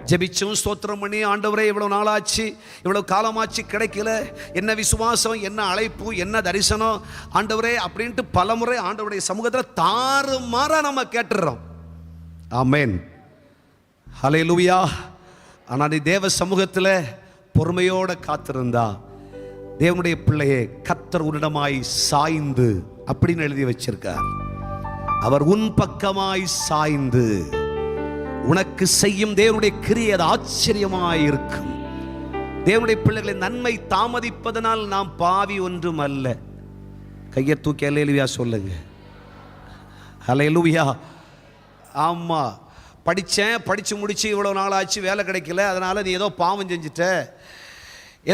ஜெபிச்சும் ஸ்தோத்திரம் பண்ணி, ஆண்டவரே இவ்வளோ நாளாச்சு, இவ்வளோ காலமாச்சு, கிடைக்கல, என்ன விசுவாசம், என்ன அழைப்பு, என்ன தரிசனம் ஆண்டவரே அப்படின்ட்டு பலமுறை ஆண்டவருடைய சமூகத்தில் தாறுமாறா நம்ம கேட்டுறோம். ஆமென், ஹல்லேலூயா. ஆனால் நீ தேவ சமூகத்தில் பொறுமையோடு காத்திருந்தா, தேவனுடைய பிள்ளையே, கர்த்தர் உன்னிடமாய் சாய்ந்து அப்படின்னு எழுதி வச்சிருக்கார். அவர் உன் பக்கமாய் சாய்ந்து உனக்கு செய்யும் தேவனுடைய கிரியை அது ஆச்சரியமாய் இருக்கும். தேவனுடைய பிள்ளைகளை நன்மை தாமதிப்பதனால் நாம் பாவி ஒன்றும் அல்ல. கையை தூக்கி அல்லேலூயா சொல்லுங்க. ஹல்லேலூயா. ஆமா, படித்து முடிச்சு இவ்வளோ நாள் ஆச்சு, வேலை கிடைக்கல, அதனால நீ ஏதோ பாவம் செஞ்சுட்ட,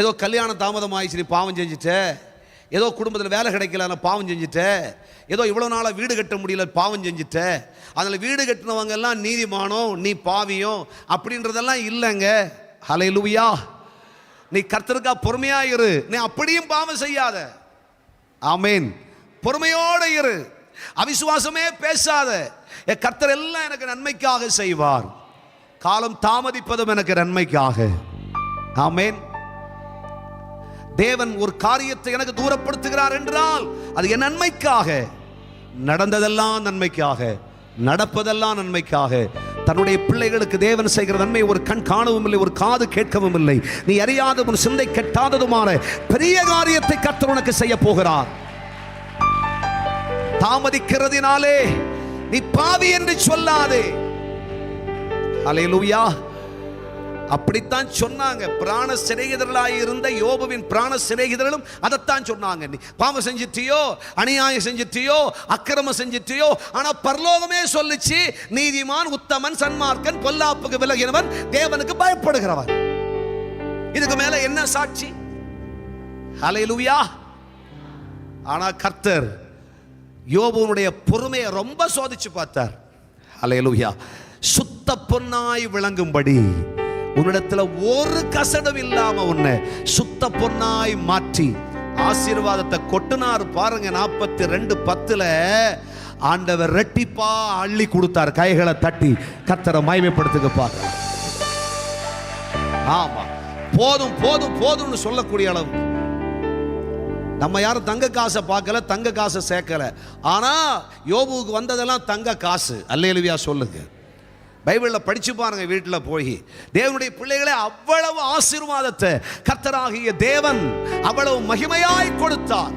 ஏதோ கல்யாணம் தாமதம் ஆயிடுச்சு, நீ பாவம் செஞ்சுட்ட, ஏதோ குடும்பத்தில் வேலை கிடைக்கல பாவம் செஞ்சுட்ட, ஏதோ இவ்வளோ நாளாக வீடு கட்ட முடியல பாவம் செஞ்சுட்ட, அதில் வீடு கட்டினவங்க எல்லாம் நீதிமானோ நீ பாவியோ அப்படின்றதெல்லாம் இல்லைங்க. ஹல்லேலூயா. நீ கர்த்தருக்கா பொறுமையா இரு, நீ அப்படியும் பாவம் செய்யாத. ஆமென். பொறுமையோடு இரு, அவிசுவாசமே பேசாத. கர்த்தர் எல்லாம் எனக்கு நன்மைக்காக செய்வார், காலம் தாமதிப்பதும் எனக்கு நன்மைக்காக. ஆமென். தேவன் ஒரு காரியத்தை எனக்கு தூரப்படுத்துகிறார் என்றால் அது என் நன்மைக்காக. நடந்ததெல்லாம் நன்மைக்காக, நடப்பதெல்லாம் நன்மைக்காக. தன்னுடைய பிள்ளைகளுக்கு தேவன் செய்கிற நன்மை ஒரு கண் காணவும் இல்லை, ஒரு காது கேட்கவும் இல்லை. நீ அறியாத ஒரு சிந்தை கெட்டாததுமான பெரிய காரியத்தை கர்த்தர் உனக்கு செய்ய போகிறார். தாமதிக்கிறதினாலே நீ பாவி என்று சொல்லாதே. ஹல்லேலூயா. அப்படித்தான் சொன்னாங்க. பிராண சிநேகிதர்களாய் இருந்த யோபுவின் பிராண சிநேகிதர்களும் அதைத்தான் சொன்னாங்க. நீ பாவம் செஞ்சிட்டியோ, அநியாயம் செஞ்சிட்டியோ, அக்கிரமம் செஞ்சிட்டியோ, ஆனா பரலோகமே சொல்லுச்சு, நீதிமான், உத்தமன், சன்மார்க்கன், பொல்லாப்புக்கு விலகினவன், தேவனுக்கு பயப்படுகிறவன். இதுக்கு மேல என்ன சாட்சி? ஹல்லேலூயா. ஆனா கர்த்தர் யோபுனுடைய பொறுமையை ரொம்ப சோதிச்சு பார்த்தார். ஹல்லேலூயா. சுத்த பொன்னாய் விளங்கும்படி உன்னிடத்துல ஒரு கசடும் இல்லாம உன்னை சுத்த பொன்னாய் மாற்றி ஆசீர்வாதத்தை கொட்டினார் பாருங்க. 42:10 ஆண்டவர் ரெட்டிப்பா அள்ளி கொடுத்தார். கைகளை தட்டி கர்த்தரை மகிமைப்படுத்துங்க பார்க்கலாம். ஆமா, போதும் போதும் போதும்னு சொல்லக்கூடிய அளவு. நம்ம யாரும் தங்க காசை பார்க்கல, தங்க காசை சேர்க்கல. ஆனா யோபுவுக்கு வந்ததெல்லாம் தங்க காசு. அல்லேலூயா சொல்லுங்க. பைபிளில் படிச்சு பாருங்க வீட்டில் போய். தேவனுடைய பிள்ளைகளே, அவ்வளவு ஆசீர்வாதத்தை கர்த்தராகிய தேவன் அவ்வளவு மகிமையாய் கொடுத்தார்.